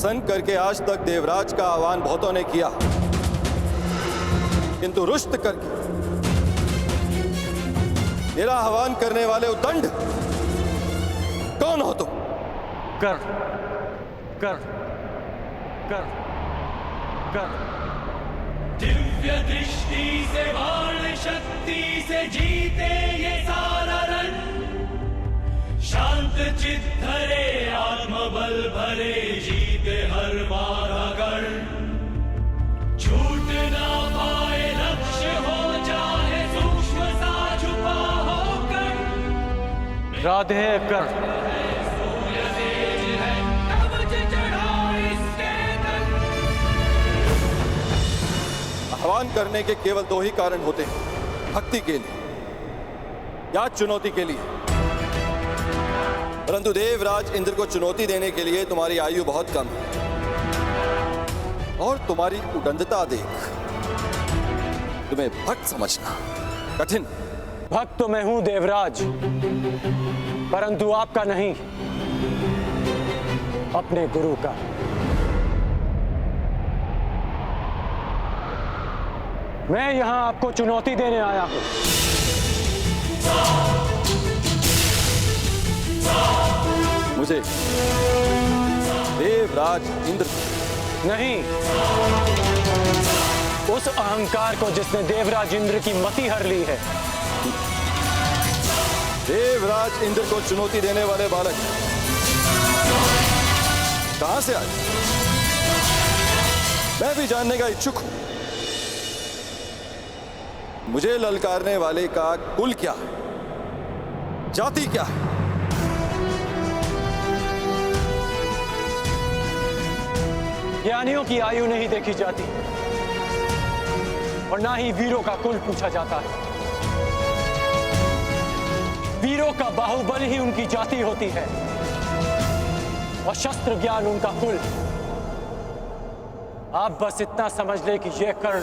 प्रसन्न करके आज तक देवराज का आह्वान बहुतों ने किया, किंतु रुष्ट करके मेरा आह्वान करने वाले उद्दंड कौन हो तुम? कर कर कर कर दिव्य दृष्टि से बाण शक्ति से जीते ये सारा रण, शांत चित धरे आत्मबल भरे जीते हर बाधा गण, छूट ना पाए लक्ष्य हो चाहे सूक्ष्म सा छुपा हो कण, राधे कर आह्वान करने के केवल दो ही कारण होते हैं, भक्ति के लिए या चुनौती के लिए। परंतु देवराज इंद्र को चुनौती देने के लिए तुम्हारी आयु बहुत कम है और तुम्हारी उदंडता देख तुम्हें भक्त समझना कठिन। भक्त तो मैं हूं देवराज, परंतु आपका नहीं, अपने गुरु का। मैं यहां आपको चुनौती देने आया हूं। मुझे देवराज इंद्र नहीं, उस अहंकार को जिसने देवराज इंद्र की मति हर ली है। देवराज इंद्र को चुनौती देने वाले बालक कहां से आए, मैं भी जानने का इच्छुक हूं। मुझे ललकारने वाले का कुल क्या है, जाति क्या है? ज्ञानियों की आयु नहीं देखी जाती और ना ही वीरों का कुल पूछा जाता है। वीरों का बाहुबल ही उनकी जाति होती है और शस्त्र ज्ञान उनका कुल। आप बस इतना समझ ले कि यह कर्ण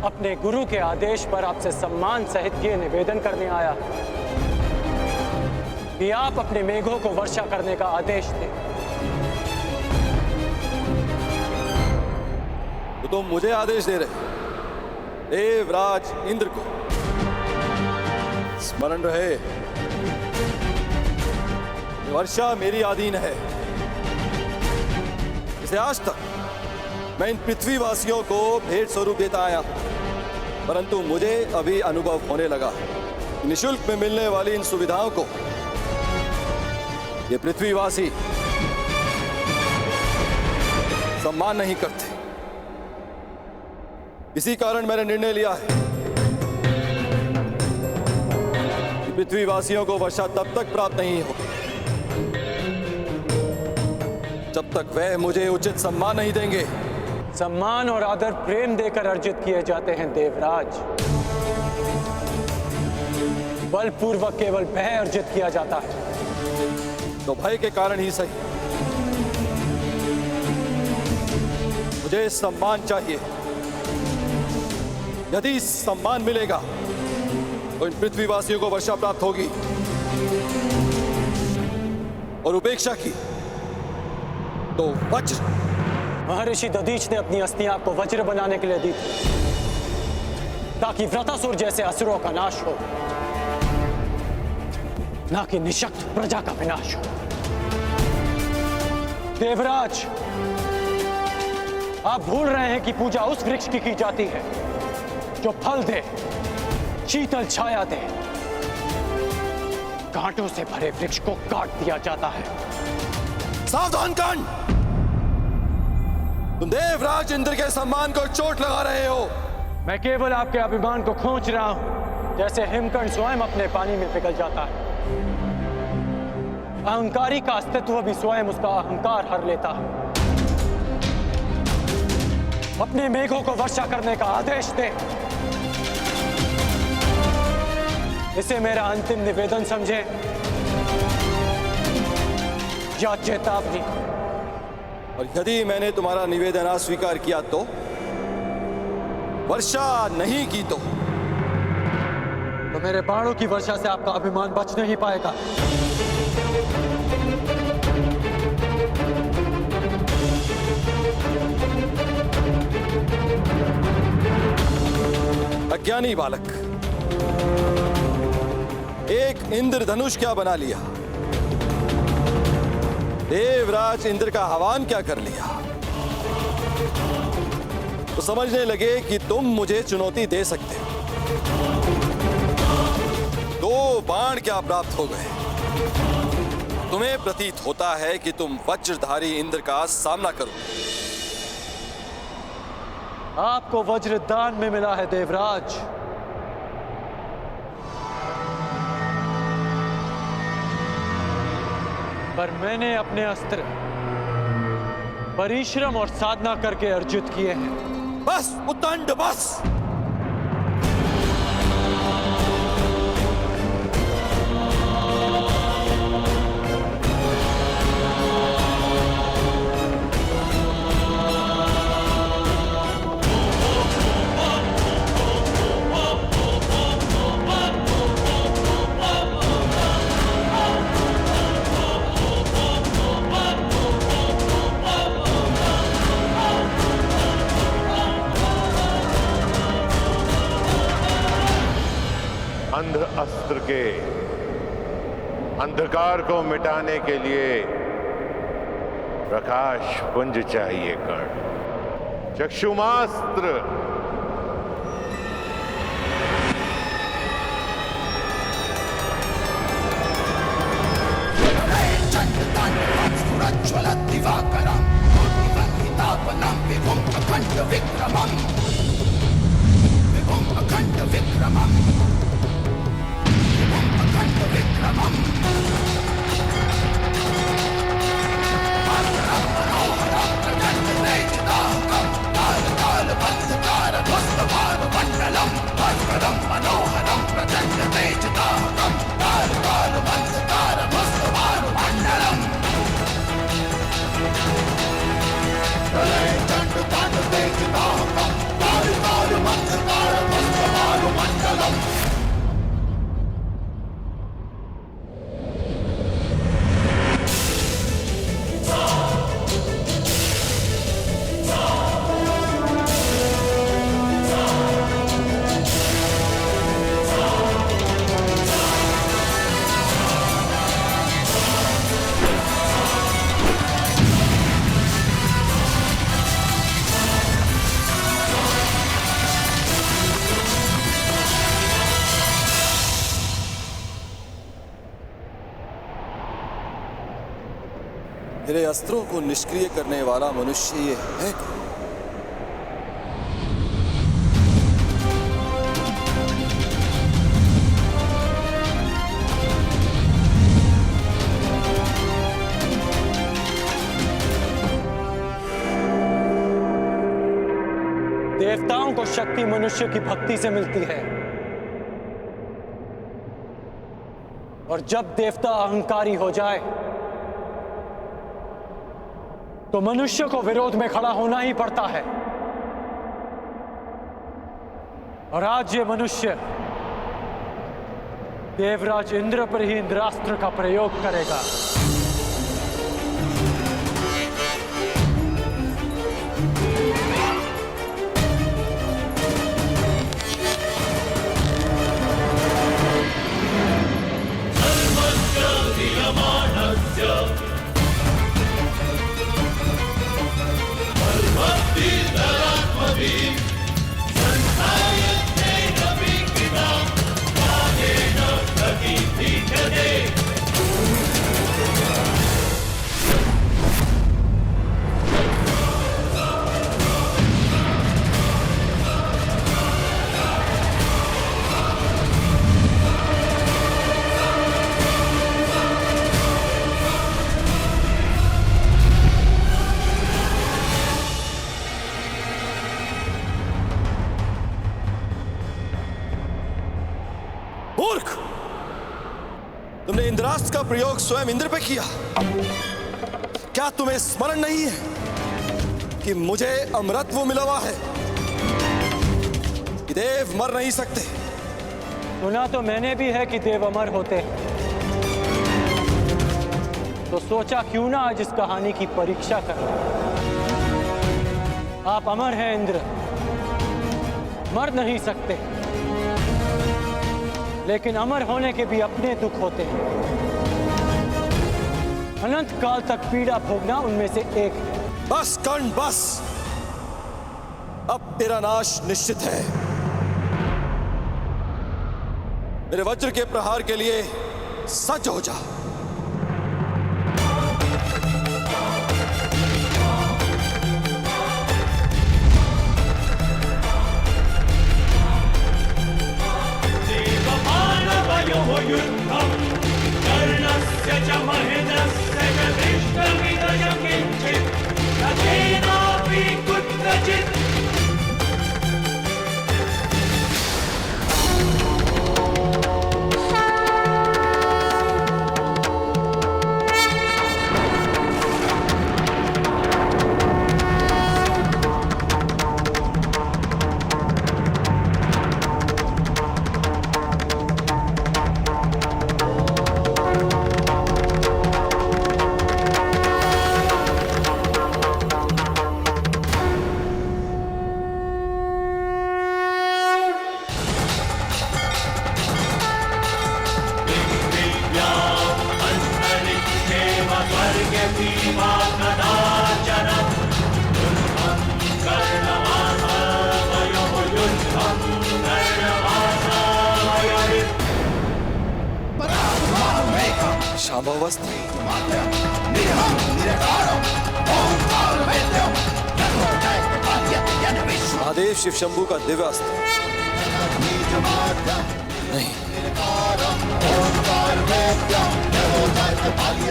अपने गुरु के आदेश पर आपसे सम्मान सहित ये निवेदन करने आया कि आप अपने मेघों को वर्षा करने का आदेश दें। तो तुम मुझे आदेश दे रहे, देवराज इंद्र को? स्मरण रहे, वर्षा मेरी अधीन है। इसे आज तक मैं इन पृथ्वीवासियों को भेंट स्वरूप देता आया हूं, परंतु मुझे अभी अनुभव होने लगा निःशुल्क में मिलने वाली इन सुविधाओं को ये पृथ्वीवासी सम्मान नहीं करते। इसी कारण मैंने निर्णय लिया है कि पृथ्वीवासियों को वर्षा तब तक प्राप्त नहीं होगी जब तक वह मुझे उचित सम्मान नहीं देंगे। सम्मान और आदर प्रेम देकर अर्जित किए जाते हैं देवराज, बलपूर्वक केवल भय अर्जित किया जाता है। तो भय के कारण ही सही मुझे सम्मान चाहिए। यदि सम्मान मिलेगा तो इन पृथ्वीवासियों को वर्षा प्राप्त होगी और उपेक्षा की तो वज्र। महर्षि दधीच ने अपनी अस्थियां आपको वज्र बनाने के लिए दी थी ताकि व्रतासुर जैसे असुरों का नाश हो, ना कि निशक्त प्रजा का विनाश हो। देवराज, आप भूल रहे हैं कि पूजा उस वृक्ष की जाती है जो फल दे, शीतल छाया दे। कांटों से भरे वृक्ष को काट दिया जाता है। सावधान कर्ण, तुम देवराज इंद्र के सम्मान को चोट लगा रहे हो। मैं केवल आपके अभिमान को खींच रहा हूं, जैसे हिमकर्ण स्वयं अपने पानी में पिघल जाता है। अहंकारी का अस्तित्व भी स्वयं उसका अहंकार हर लेता है। अपने मेघों को वर्षा करने का आदेश दे। इसे मेरा अंतिम निवेदन समझे या चेतावनी। और यदि मैंने तुम्हारा निवेदन अस्वीकार किया तो, वर्षा नहीं की तो मेरे बाणों की वर्षा से आपका अभिमान बच नहीं पाएगा। अज्ञानी बालक, एक इंद्रधनुष क्या बना लिया, देवराज इंद्र का आह्वान क्या कर लिया, तो समझने लगे कि तुम मुझे चुनौती दे सकते हो। 2 बाण क्या प्राप्त हो गए। तुम्हें प्रतीत होता है कि तुम वज्रधारी इंद्र का सामना करो। आपको वज्र दान में मिला है देवराज, पर मैंने अपने अस्त्र परिश्रम और साधना करके अर्जित किए हैं। बस उद्दंड, बस। अंध अस्त्र के अंधकार को मिटाने के लिए प्रकाश पुंज चाहिए कर्ण। चक्षुमास्त्र मेरे अस्त्रों को निष्क्रिय करने वाला मनुष्य ये है कौन? देवताओं को शक्ति मनुष्य की भक्ति से मिलती है, और जब देवता अहंकारी हो जाए तो मनुष्य को विरोध में खड़ा होना ही पड़ता है। और आज ये मनुष्य देवराज इंद्र पर ही इंद्रास्त्र का प्रयोग करेगा। मूर्ख, तुमने इंद्रास्त्र का प्रयोग स्वयं इंद्र पे किया। क्या तुम्हें स्मरण नहीं है कि मुझे अमरत्व मिला हुआ है, कि देव मर नहीं सकते? सुना तो मैंने भी है कि देव अमर होते हैं, तो सोचा क्यों ना आज इस कहानी की परीक्षा कर लें। आप अमर हैं इंद्र, मर नहीं सकते। लेकिन अमर होने के भी अपने दुख होते हैं। अनंत काल तक पीड़ा भोगना उनमें से एक है। बस कर्ण बस, अब तेरा नाश निश्चित है। मेरे वज्र के प्रहार के लिए सज्ज हो जा। युद्धं कर्णस्य च महेन्द्रस्य च दृष्टमिदं किञ्चित् तथेनापि कुत्रचित्। शांभवस्थ महादेव शिव शंभू का दिव्य अस्त्र नहीं,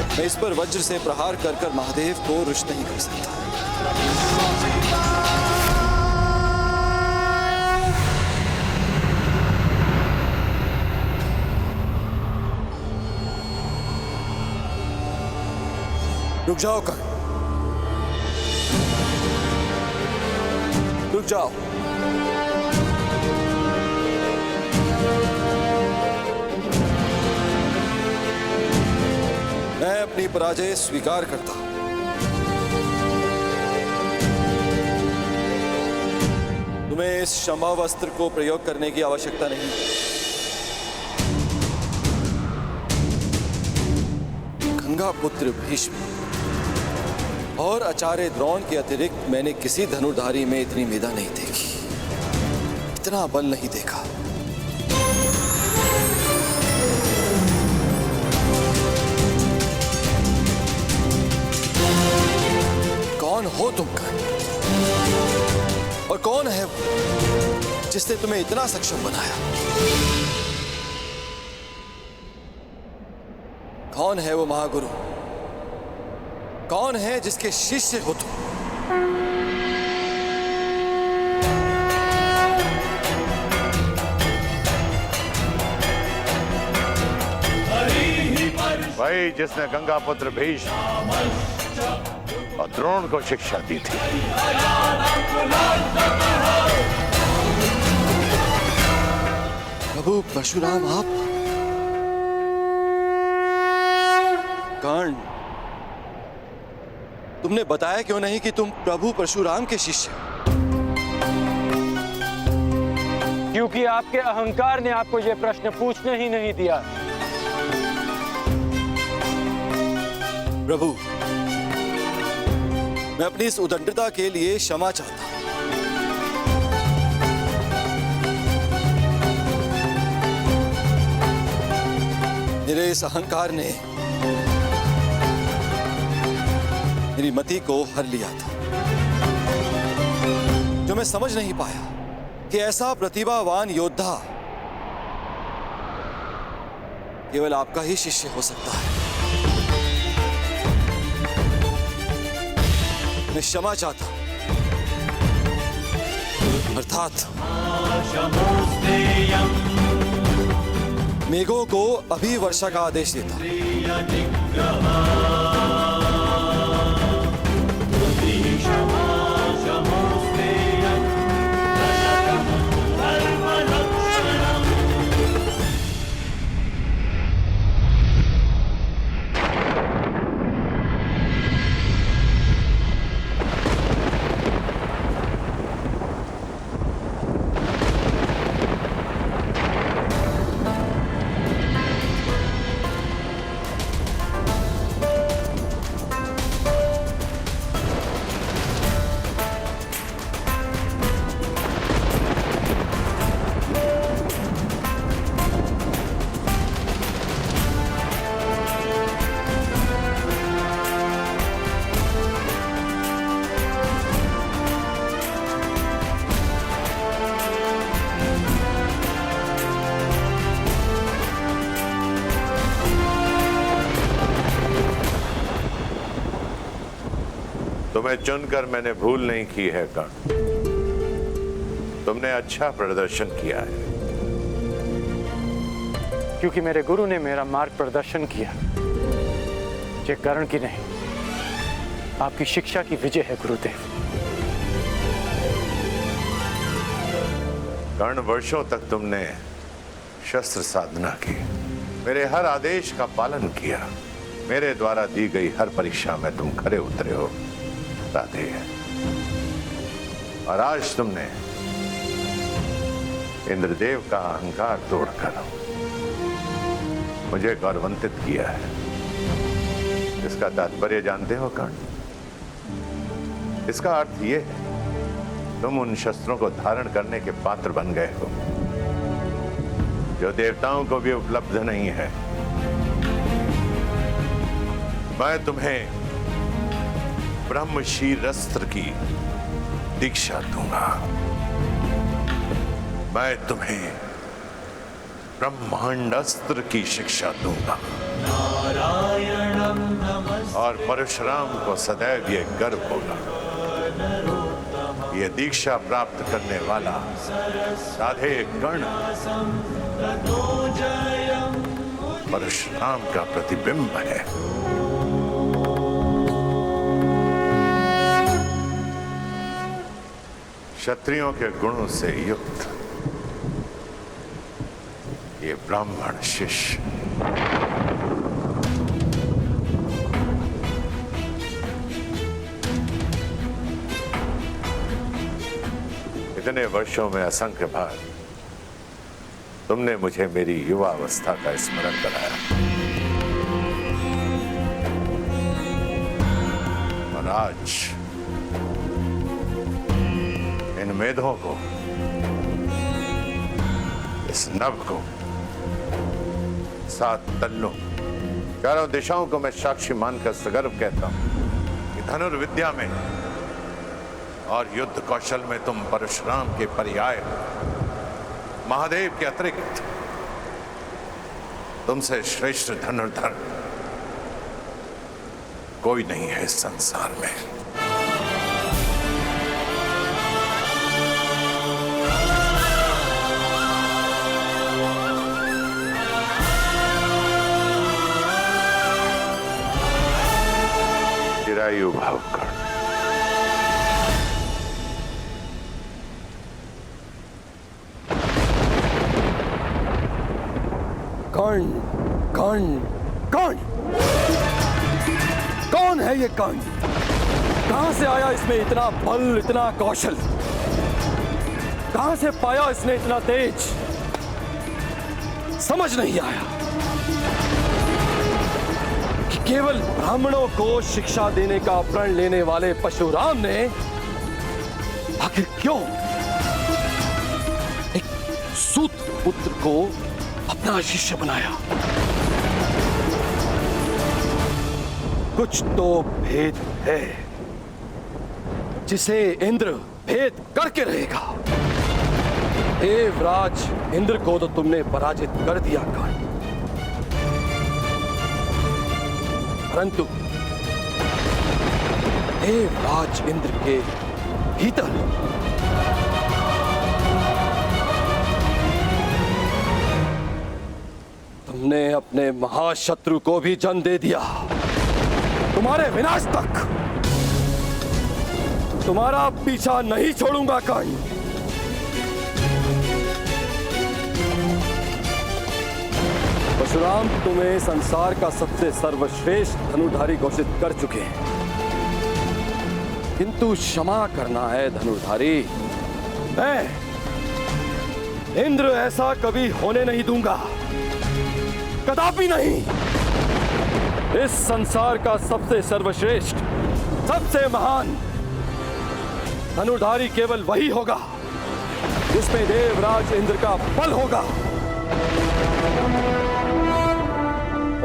मैं इस पर वज्र से प्रहार कर कर महादेव को रुष्ट नहीं कर सकता। रुक जाओ कर्ण, रुक जाओ। मैं अपनी पराजय स्वीकार करता हूं। तुम्हें इस शंभावस्त्र को प्रयोग करने की आवश्यकता नहीं। गंगा पुत्र भीष्म और आचार्य द्रोण के अतिरिक्त मैंने किसी धनुर्धारी में इतनी मेधा नहीं देखी, इतना बल नहीं देखा। कौन हो तुम कर्ण? और कौन है वो जिसने तुम्हें इतना सक्षम बनाया? कौन है वो महागुरु? कौन है जिसके शिष्य हो तुम? भाई जिसने गंगा पुत्र भीष्म और द्रोण को शिक्षा दी थी। प्रभु परशुराम आप? कर्ण, तुमने बताया क्यों नहीं कि तुम प्रभु परशुराम के शिष्य हो? क्योंकि आपके अहंकार ने आपको यह प्रश्न पूछने ही नहीं दिया। प्रभु, मैं अपनी इस उदंडता के लिए क्षमा चाहता हूं। मेरे इस अहंकार ने मेरी मति को हर लिया था, जो मैं समझ नहीं पाया कि ऐसा प्रतिभावान योद्धा केवल आपका ही शिष्य हो सकता है। मैं क्षमा चाहता हूं, अर्थात मेघों को अभी वर्षा का आदेश देता। तुम्हें चुनकर मैंने भूल नहीं की है कर्ण। तुमने अच्छा प्रदर्शन किया है। क्योंकि मेरे गुरु ने मेरा मार्ग प्रदर्शन किया। ये कर्ण की नहीं, आपकी शिक्षा की विजय है गुरुदेव। कर्ण, वर्षों तक तुमने शस्त्र साधना की, मेरे हर आदेश का पालन किया, मेरे द्वारा दी गई हर परीक्षा में तुम खरे उतरे हो राधे। और आज तुमने इंद्रदेव का अहंकार तोड़कर मुझे गौरवान्वित किया है। इसका तात्पर्य जानते हो कर्ण? इसका अर्थ यह है तुम उन शस्त्रों को धारण करने के पात्र बन गए हो जो देवताओं को भी उपलब्ध नहीं है। मैं तुम्हें ब्रह्मशील अस्त्र की दीक्षा दूंगा। मैं तुम्हें ब्रह्मांड अस्त्र की शिक्षा दूंगा। और परशुराम को सदैव ये गर्व होगा, ये दीक्षा प्राप्त करने वाला राधे कर्ण परशुराम का प्रतिबिंब है। क्षत्रियों के गुणों से युक्त ये ब्राह्मण शिष्य इतने वर्षों में असंख्य बार तुमने मुझे मेरी युवा अवस्था का स्मरण कराया। और आज इन मेधों को, इस नभ को, 7 तल्लों, चारों दिशाओं को मैं साक्षी मानकर सगर्व कहता हूं कि धनुर्विद्या में और युद्ध कौशल में तुम परशुराम के पर्याय हो। महादेव के अतिरिक्त तुमसे श्रेष्ठ धनुर्धर कोई नहीं है इस संसार में। चिरायु भव कर्ण। कर्ण, कर्ण, कर्ण, कौन है ये कर्ण? कहां से आया इसमें इतना बल, इतना कौशल? कहां से पाया इसने इतना तेज? समझ नहीं आया कि केवल ब्राह्मणों को शिक्षा देने का प्रण लेने वाले परशुराम ने आखिर क्यों एक सूत पुत्र को अपना शिष्य बनाया। कुछ तो भेद है जिसे इंद्र भेद करके रहेगा। देवराज इंद्र को तो तुमने पराजित कर दिया कर्ण, परंतु देवराज इंद्र के भीतर तुमने अपने महाशत्रु को भी जन्म दे दिया। तुम्हारे विनाश तक तुम्हारा पीछा नहीं छोड़ूंगा कर्ण। परशुराम तुम्हें संसार का सबसे सर्वश्रेष्ठ धनुर्धारी घोषित कर चुके हैं, किंतु क्षमा करना है धनुर्धारी। मैं इंद्र ऐसा कभी होने नहीं दूंगा, कदापि नहीं। इस संसार का सबसे सर्वश्रेष्ठ, सबसे महान धनुर्धारी केवल वही होगा जिसमें देवराज इंद्र का बल होगा।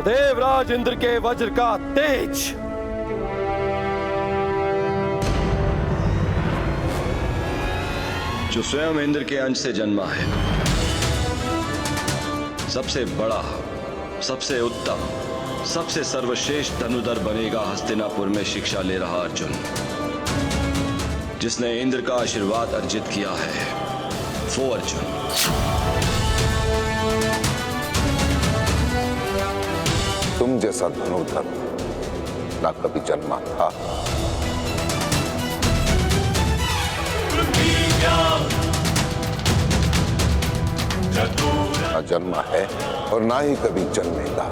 देवराज इंद्र के वज्र का तेज। जो स्वयं इंद्र के अंश से जन्मा है, सबसे बड़ा, सबसे उत्तम, सबसे सर्वश्रेष्ठ धनुधर बनेगा हस्तिनापुर में शिक्षा ले रहा अर्जुन। जिसने इंद्र का आशीर्वाद अर्जित किया है वो अर्जुन। तुम जैसा धनुर्धर ना कभी जन्मा था, ना जन्मा है और ना ही कभी जन्मेगा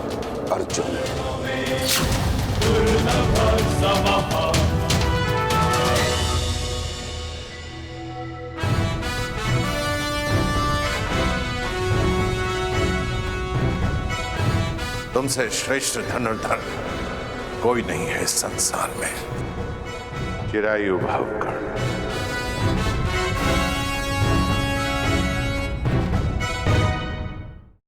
अर्जुन। तुमसे श्रेष्ठ धनुर्धर कोई नहीं है इस संसार में। चिरायु भव कर्ण।